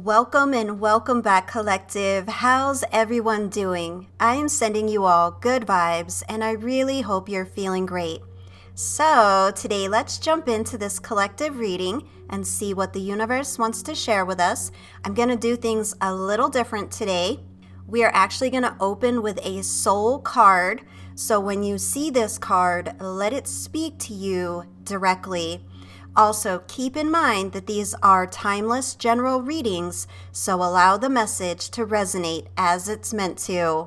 Welcome and welcome back, collective. How's everyone doing? I am sending you all good vibes, and I really hope you're feeling great. So today, let's jump into this collective reading and see what the universe wants to share with us. I'm going to do things a little different today. We are actually going to open with a soul card. So when you see this card, let it speak to you directly. Also, keep in mind that these are timeless general readings, so allow the message to resonate as it's meant to.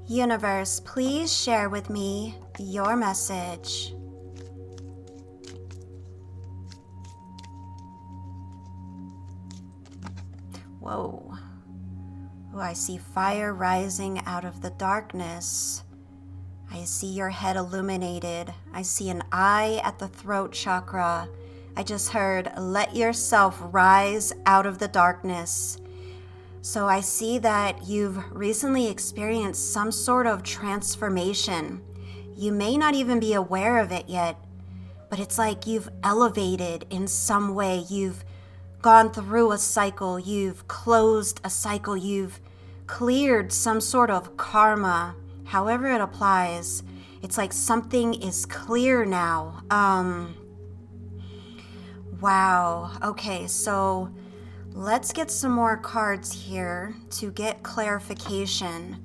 Universe, please share with me your message. Whoa. Oh, I see fire rising out of the darkness. I see your head illuminated. I see an eye at the throat chakra. I just heard, let yourself rise out of the darkness. So I see that you've recently experienced some sort of transformation. You may not even be aware of it yet, but it's like you've elevated in some way. You've gone through a cycle. You've closed a cycle. You've cleared some sort of karma. However it applies, it's like something is clear now. Wow. Okay, so let's get some more cards here to get clarification.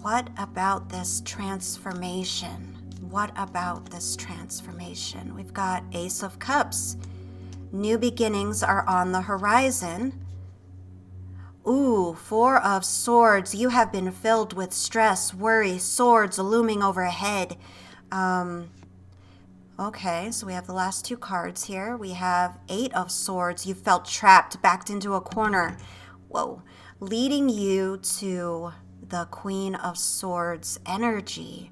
What about this transformation? What about this transformation? We've got Ace of Cups. New beginnings are on the horizon. Ooh, Four of Swords. You have been filled with stress, worry, swords looming overhead. Okay, so we have the last two cards here. We have Eight of Swords. You felt trapped, backed into a corner. Whoa. Leading you to the Queen of Swords energy.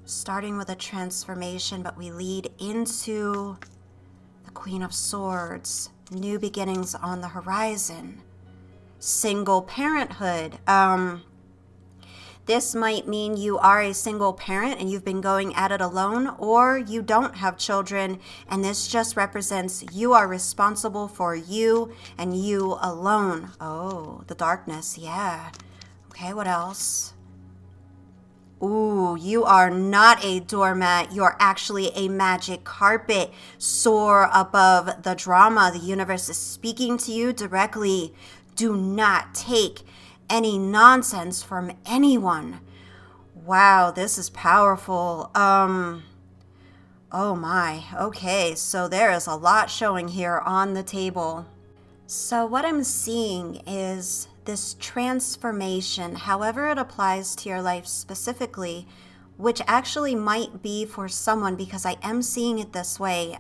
Starting with a transformation, but we lead into the Queen of Swords. New beginnings on the horizon. Single parenthood. This might mean you are a single parent and you've been going at it alone, or you don't have children, and this just represents you are responsible for you and you alone. Oh, the darkness, yeah. Okay, what else? Ooh, you are not a doormat. You're actually a magic carpet. Soar above the drama. The universe is speaking to you directly. Do not take any nonsense from anyone. Wow, this is powerful. Oh my. Okay, so there is a lot showing here on the table. So what I'm seeing is this transformation, however it applies to your life specifically, which actually might be for someone because I am seeing it this way.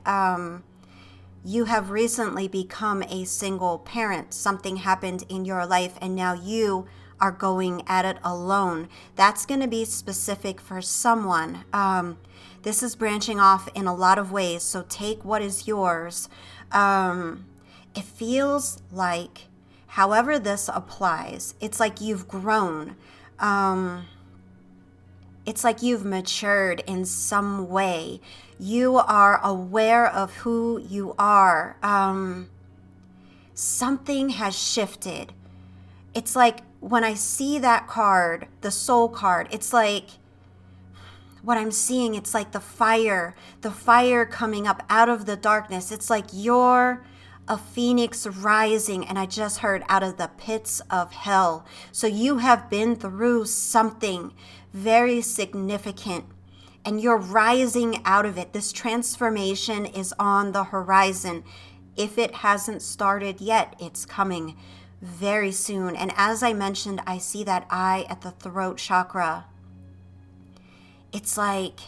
You have recently become a single parent. Something happened in your life and now you are going at it alone. That's going to be specific for someone. This is branching off in a lot of ways, so take what is yours. It feels like, however this applies, it's like you've grown. It's like you've matured in some way. You are aware of who you are. Something has shifted. It's like when I see that card, the soul card, it's like what I'm seeing, it's like the fire coming up out of the darkness. It's like you're a phoenix rising, and I just heard out of the pits of hell. So you have been through something very significant, and you're rising out of it. This transformation is on the horizon. If it hasn't started yet, it's coming very soon. And as I mentioned, I see that eye at the throat chakra. It's like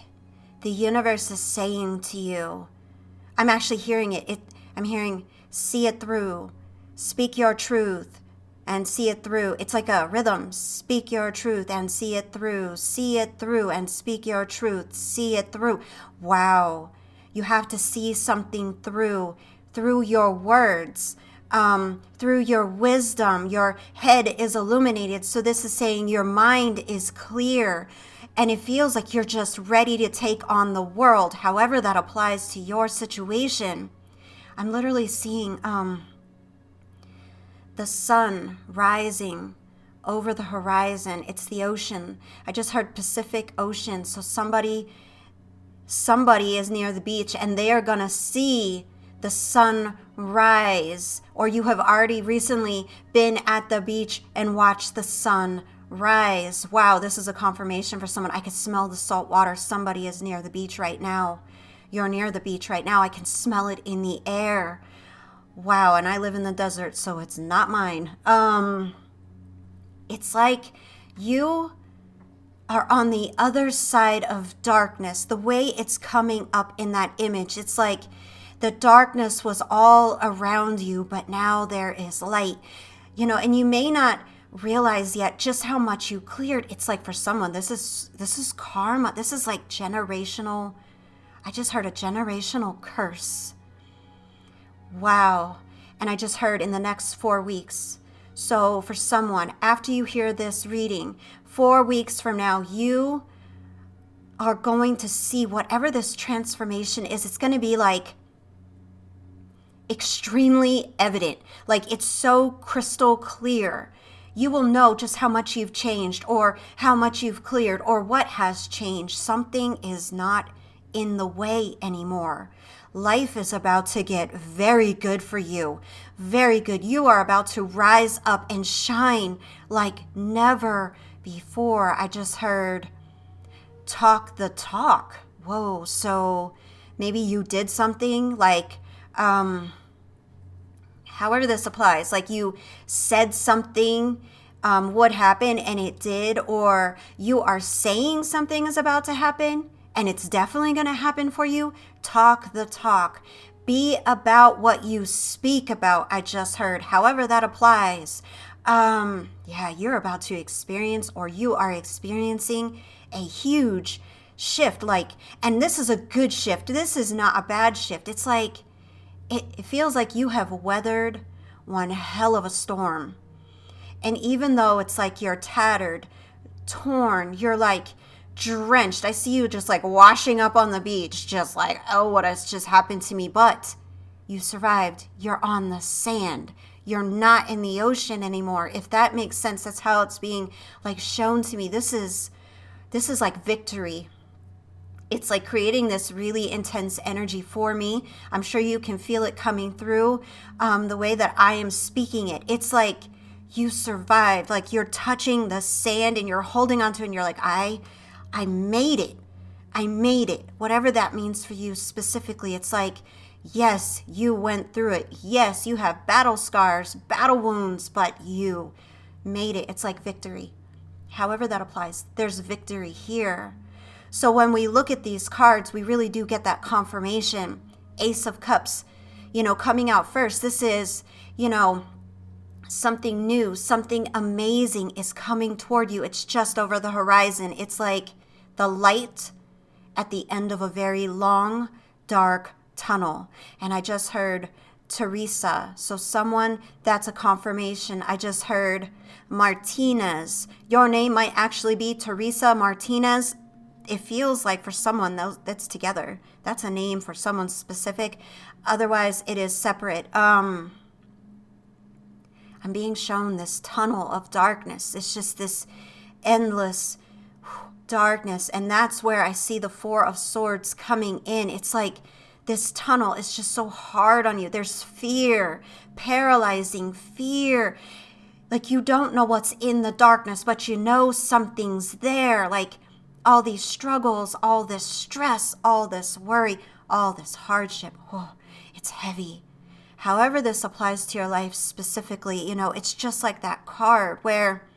the universe is saying to you, I'm actually hearing it. I'm hearing, see it through, speak your truth, and see it through. It's like a rhythm. Speak your truth and see it through. See it through and speak your truth. See it through. Wow. You have to see something through your words, through your wisdom. Your head is illuminated. So this is saying your mind is clear. And it feels like you're just ready to take on the world, however that applies to your situation. I'm literally seeing the sun rising over the horizon. It's the ocean. I just heard Pacific Ocean. So somebody is near the beach and they are going to see the sun rise, or you have already recently been at the beach and watched the sun rise. Wow, this is a confirmation for someone. I can smell the salt water. Somebody is near the beach right now. You're near the beach right now. I can smell it in the air. Wow, and I live in the desert, so it's not mine. It's like you are on the other side of darkness. The way it's coming up in that image, it's like the darkness was all around you, but now there is light. And you may not realize yet just how much you cleared. It's like for someone, this is karma. This is like generational. I just heard a generational curse. Wow. And I just heard in the next 4 weeks. So for someone, after you hear this reading, 4 weeks from now, you are going to see whatever this transformation is. It's going to be like extremely evident. Like it's so crystal clear. You will know just how much you've changed or how much you've cleared or what has changed. Something is not in the way anymore. Life is about to get very good for you. Very good. You are about to rise up and shine like never before. I just heard talk the talk. Whoa. So maybe you did something like, however this applies, like you said something would happen and it did, or you are saying something is about to happen and it's definitely going to happen for you. Talk the talk. Be about what you speak about. I just heard, however that applies. You're about to experience, or you are experiencing a huge shift. And this is a good shift. This is not a bad shift. It's like, it feels like you have weathered one hell of a storm. And even though it's like you're tattered, torn, you're like drenched. I see you just like washing up on the beach, just like, oh, what has just happened to me? But you survived. You're on the sand. You're not in the ocean anymore. If that makes sense, that's how it's being like shown to me. This is like victory. It's like creating this really intense energy for me. I'm sure you can feel it coming through the way that I am speaking it. It's like you survived, like you're touching the sand and you're holding onto it and you're like, I made it. I made it. Whatever that means for you specifically, it's like, yes, you went through it. Yes, you have battle scars, battle wounds, but you made it. It's like victory. However that applies, there's victory here. So when we look at these cards, we really do get that confirmation. Ace of Cups, coming out first. This is, something new, something amazing is coming toward you. It's just over the horizon. It's like the light at the end of a very long, dark tunnel. And I just heard Teresa. So someone, that's a confirmation. I just heard Martinez. Your name might actually be Teresa Martinez. It feels like for someone that's together. That's a name for someone specific. Otherwise, it is separate. I'm being shown this tunnel of darkness. It's just this endless darkness. And that's where I see the Four of Swords coming in. It's like this tunnel is just so hard on you. There's fear, paralyzing fear. Like you don't know what's in the darkness, but you know something's there. Like all these struggles, all this stress, all this worry, all this hardship. Oh, it's heavy. However this applies to your life specifically, it's just like that card where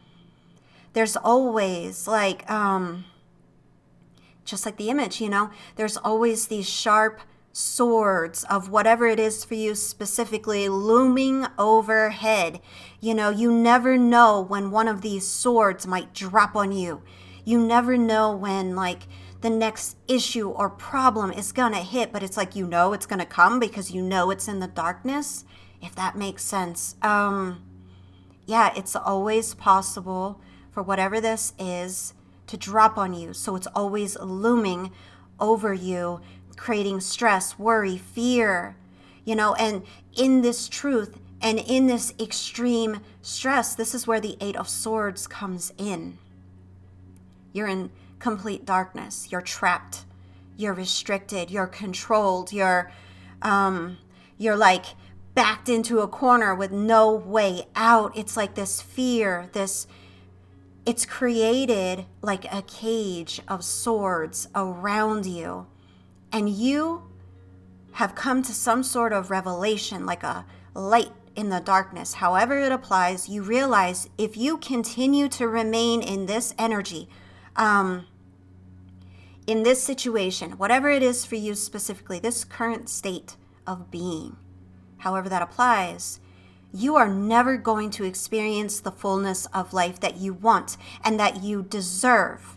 there's always like, just like the image, there's always these sharp swords of whatever it is for you specifically looming overhead. You never know when one of these swords might drop on you. You never know when the next issue or problem is gonna hit, but it's like it's gonna come because it's in the darkness, if that makes sense. It's always possible for whatever this is to drop on you. So it's always looming over you, creating stress, worry, fear, and in this truth And in this extreme stress, this is where the Eight of Swords comes in. You're in complete darkness. You're trapped. You're restricted. You're controlled. You're like backed into a corner with no way out. It's like this fear, it's created like a cage of swords around you. And you have come to some sort of revelation, like a light in the darkness. However it applies, you realize if you continue to remain in this energy, in this situation, whatever it is for you specifically, this current state of being, however that applies, you are never going to experience the fullness of life that you want and that you deserve.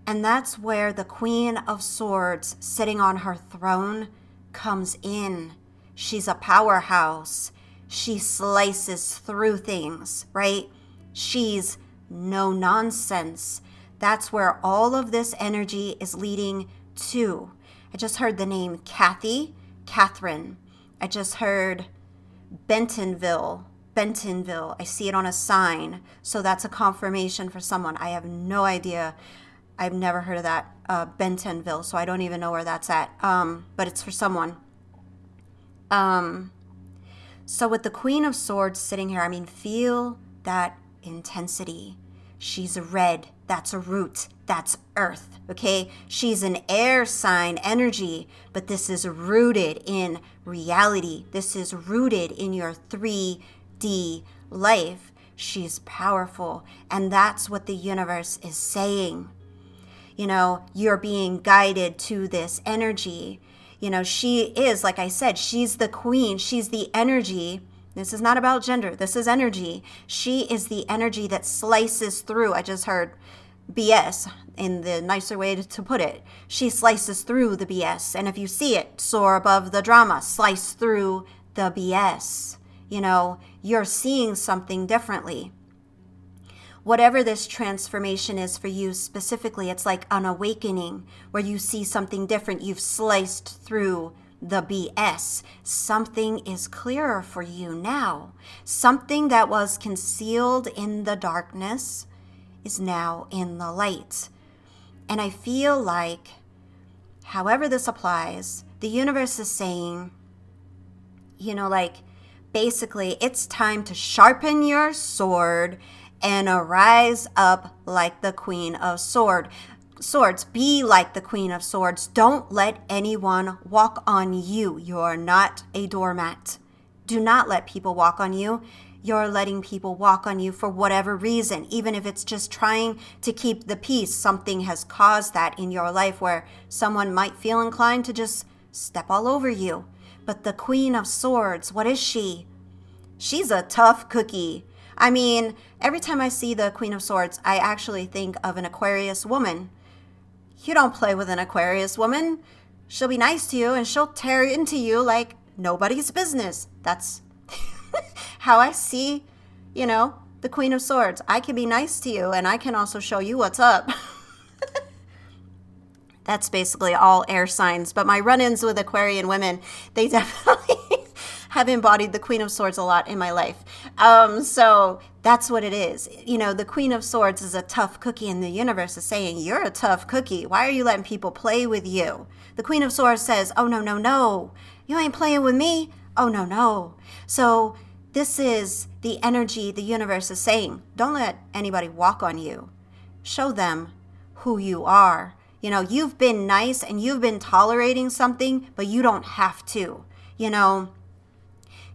And that's where the Queen of Swords sitting on her throne comes in. She's a powerhouse. She slices through things, right? She's no nonsense. That's where all of this energy is leading to. I just heard the name Catherine. I just heard Bentonville. I see it on a sign. So that's a confirmation for someone. I have no idea. I've never heard of that, Bentonville. So I don't even know where that's at. But it's for someone. So with the Queen of Swords sitting here, I mean, feel that intensity. She's red. That's a root. That's earth. Okay. She's an air sign energy, but this is rooted in reality. This is rooted in your 3D life. She's powerful. And that's what the universe is saying. You know, you're being guided to this energy. You know, she is, like I said, she's the queen. She's the energy. This is not about gender. This is energy. She is the energy that slices through. I just heard BS in the nicer way to put it. She slices through the BS. And if you see it, soar above the drama, slice through the BS. You know, you're seeing something differently. Whatever this transformation is for you specifically, it's like an awakening where you see something different. You've sliced through the BS. Something is clearer for you now. Something that was concealed in the darkness is now in the light. And I feel like, however this applies, the universe is saying, you know, like, basically, it's time to sharpen your sword and arise up like the Queen of Swords. Be like the Queen of Swords. Don't let anyone walk on you. You're not a doormat. Do not let people walk on you. You're letting people walk on you for whatever reason, even if it's just trying to keep the peace. Something has caused that in your life where someone might feel inclined to just step all over you. But the Queen of Swords, what is she? She's a tough cookie. I mean, every time I see the Queen of Swords, I actually think of an Aquarius woman. You don't play with an Aquarius woman. She'll be nice to you and she'll tear into you like nobody's business. That's how I see, you know, the Queen of Swords. I can be nice to you and I can also show you what's up. That's basically all air signs. But my run-ins with Aquarian women, they definitely have embodied the Queen of Swords a lot in my life. So that's what it is. You know, the Queen of Swords is a tough cookie, and the universe is saying, you're a tough cookie. Why are you letting people play with you? The Queen of Swords says, oh, no, no, no. You ain't playing with me. Oh, no, no. So this is the energy the universe is saying. Don't let anybody walk on you. Show them who you are. You know, you've been nice and you've been tolerating something, but you don't have to. You know,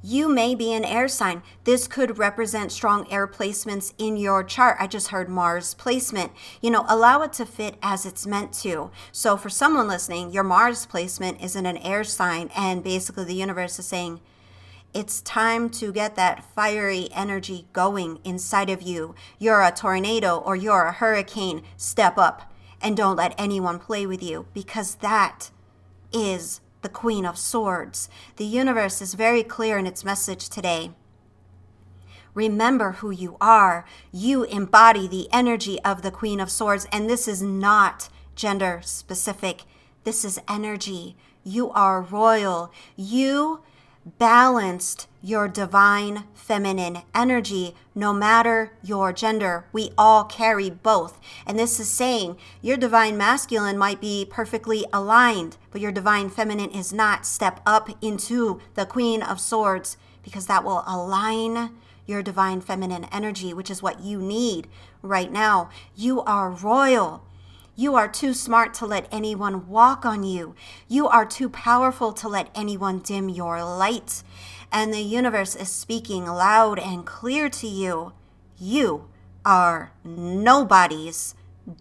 you may be an air sign. This could represent strong air placements in your chart. I just heard Mars placement. You know, allow it to fit as it's meant to. So for someone listening, your Mars placement is in an air sign, and basically the universe is saying, it's time to get that fiery energy going inside of you. You're a tornado or you're a hurricane. Step up and don't let anyone play with you, because that is the Queen of Swords. The universe is very clear in its message today. Remember who you are. You embody the energy of the Queen of Swords, and this is not gender specific. This is energy. You are royal. You balanced your divine feminine energy, no matter your gender. We all carry both. And this is saying your divine masculine might be perfectly aligned, but your divine feminine is not. Step up into the Queen of Swords, because that will align your divine feminine energy, which is what you need right now. You are royal. You are too smart to let anyone walk on you. You are too powerful to let anyone dim your light. And the universe is speaking loud and clear to you. You are nobody's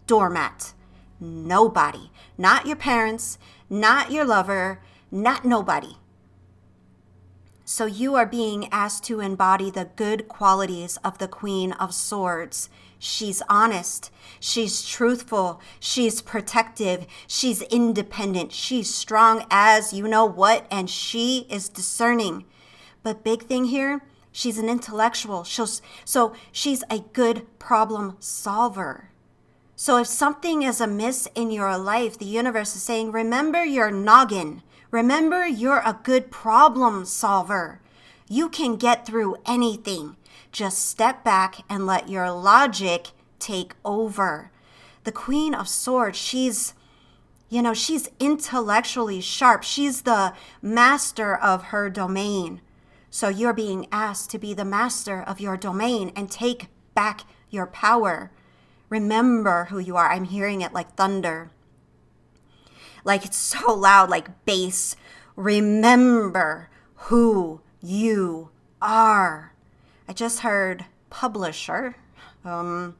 doormat. Nobody. Not your parents, not your lover, not nobody. So you are being asked to embody the good qualities of the Queen of Swords. She's honest, she's truthful, she's protective, she's independent, she's strong as you know what, and she is discerning. But big thing here, she's an intellectual. So she's a good problem solver. So if something is amiss in your life, the universe is saying, remember your noggin. Remember you're a good problem solver. You can get through anything. Just step back and let your logic take over. The Queen of Swords, she's intellectually sharp. She's the master of her domain. So you're being asked to be the master of your domain and take back your power. Remember who you are. I'm hearing it like thunder. Like it's so loud, like bass. Remember who you are. I just heard publisher. I'm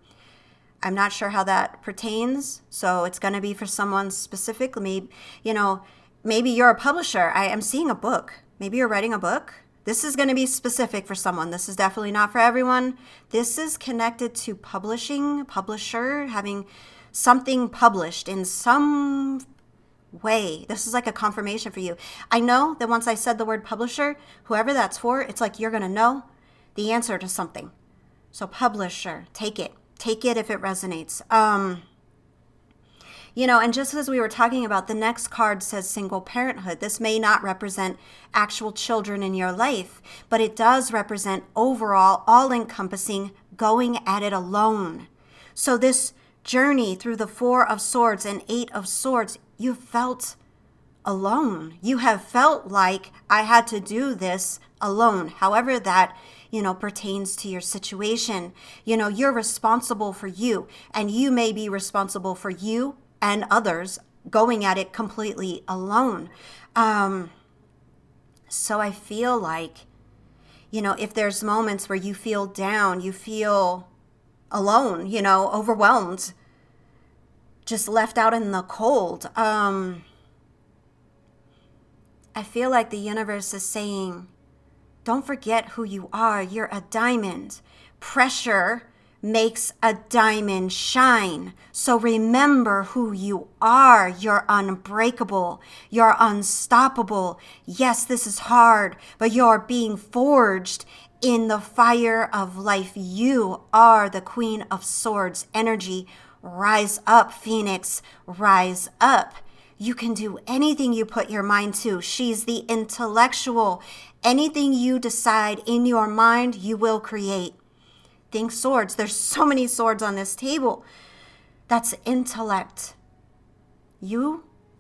not sure how that pertains, so it's going to be for someone specifically. Maybe you're a publisher. I am seeing a book. Maybe you're writing a book. This is going to be specific for someone. This is definitely not for everyone. This is connected to publishing, publisher, having something published in some way. This is like a confirmation for you. I know that once I said the word publisher, whoever that's for, it's like you're going to know the answer to something. So publisher, take it if it resonates. And just as we were talking about, the next card says single parenthood. This may not represent actual children in your life, but it does represent overall, all-encompassing, going at it alone. So this journey through the Four of Swords and Eight of Swords, you felt alone. You have felt like I had to do this alone. However that, pertains to your situation. You're responsible for you, and you may be responsible for you and others going at it completely alone. So I feel like, if there's moments where you feel down, you feel alone, overwhelmed, just left out in the cold. I feel like the universe is saying, don't forget who you are. You're a diamond. Pressure makes a diamond shine. So remember who you are. You're unbreakable. You're unstoppable. Yes, this is hard, but you're being forged in the fire of life. You are the Queen of Swords energy. Rise up, Phoenix. Rise up. You can do anything you put your mind to. She's the intellectual. Anything you decide in your mind, you will create. Think swords. There's so many swords on this table. That's intellect.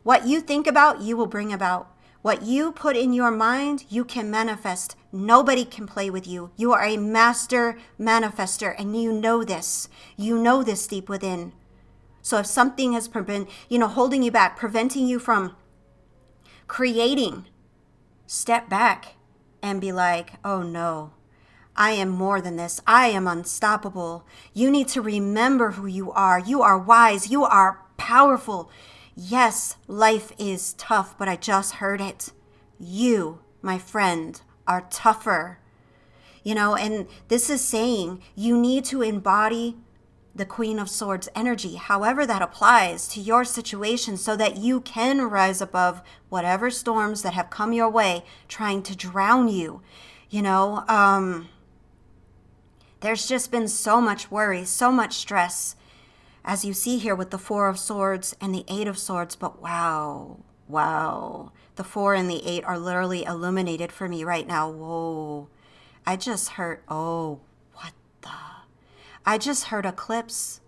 What you think about, you will bring about. What you put in your mind, you can manifest. Nobody can play with you. You are a master manifester, and you know this. You know this deep within. So if something has been, holding you back, preventing you from creating, step back and be like, oh no, I am more than this. I am unstoppable. You need to remember who you are. You are wise. You are powerful. Yes, life is tough, but I just heard it. You, my friend, are tougher. And this is saying you need to embody the Queen of Swords energy, however that applies to your situation, so that you can rise above whatever storms that have come your way trying to drown you. There's just been so much worry, so much stress, as you see here with the Four of Swords and the Eight of Swords. But wow, Wow. The 4 and the 8 are literally illuminated for me right now. Whoa. I just heard, oh, what the? I just heard eclipse.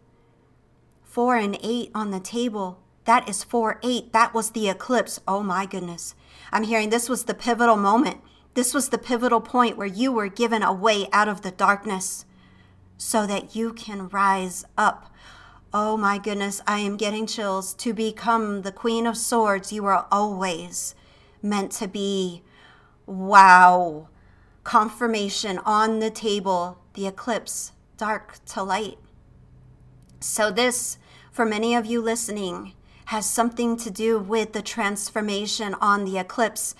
4 and 8 on the table. That is 4-8. That was the eclipse. Oh my goodness. I'm hearing this was the pivotal moment. This was the pivotal point where you were given a way out of the darkness so that you can rise up. Oh my goodness, I am getting chills. To become the Queen of Swords, you are always meant to be. Wow. Confirmation on the table, the eclipse, dark to light. So this, for many of you listening, has something to do with the transformation on the eclipse.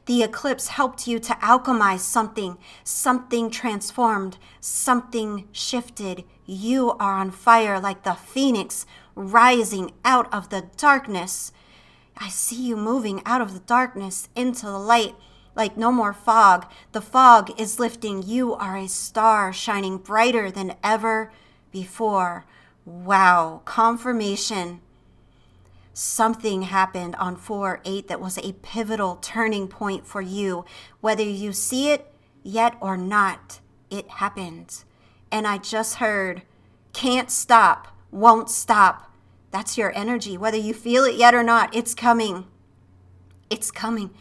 The eclipse helped you to alchemize something. Something transformed. Something shifted. You are on fire like the phoenix rising out of the darkness. I see you moving out of the darkness into the light like no more fog. The fog is lifting. You are a star shining brighter than ever before. Wow, confirmation. Something happened on 4-8 that was a pivotal turning point for you. Whether you see it yet or not, it happened. And I just heard, can't stop, won't stop. That's your energy. Whether you feel it yet or not, it's coming. It's coming.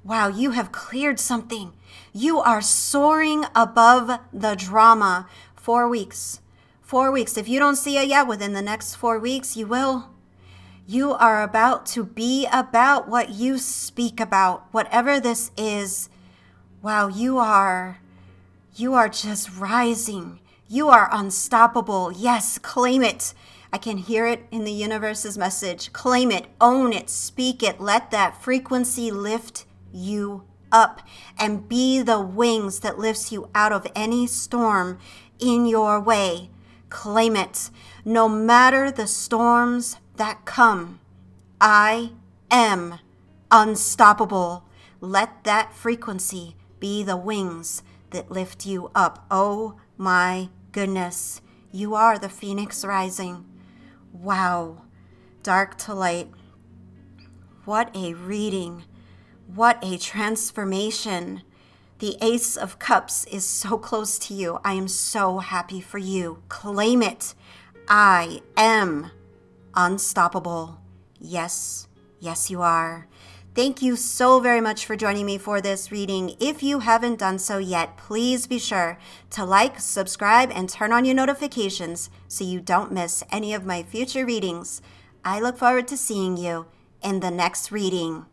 Wow, you have cleared something. You are soaring above the drama. 4 weeks. 4 weeks. If you don't see it yet, within the next 4 weeks, you will. You are about to be about what you speak about, whatever this is. Wow, you are just rising. You are unstoppable. Yes, claim it. I can hear it in the universe's message. Claim it, own it, speak it. Let that frequency lift you up and be the wings that lifts you out of any storm in your way. Claim it. No matter the storms that come, I am unstoppable. Let that frequency be the wings that lift you up. Oh my goodness. You are the phoenix rising. Wow. Dark to light. What a reading. What a transformation. The Ace of Cups is so close to you. I am so happy for you. Claim it. I am unstoppable. Yes, yes you are. Thank you so very much for joining me for this reading. If you haven't done so yet, please be sure to like, subscribe, and turn on your notifications so you don't miss any of my future readings. I look forward to seeing you in the next reading.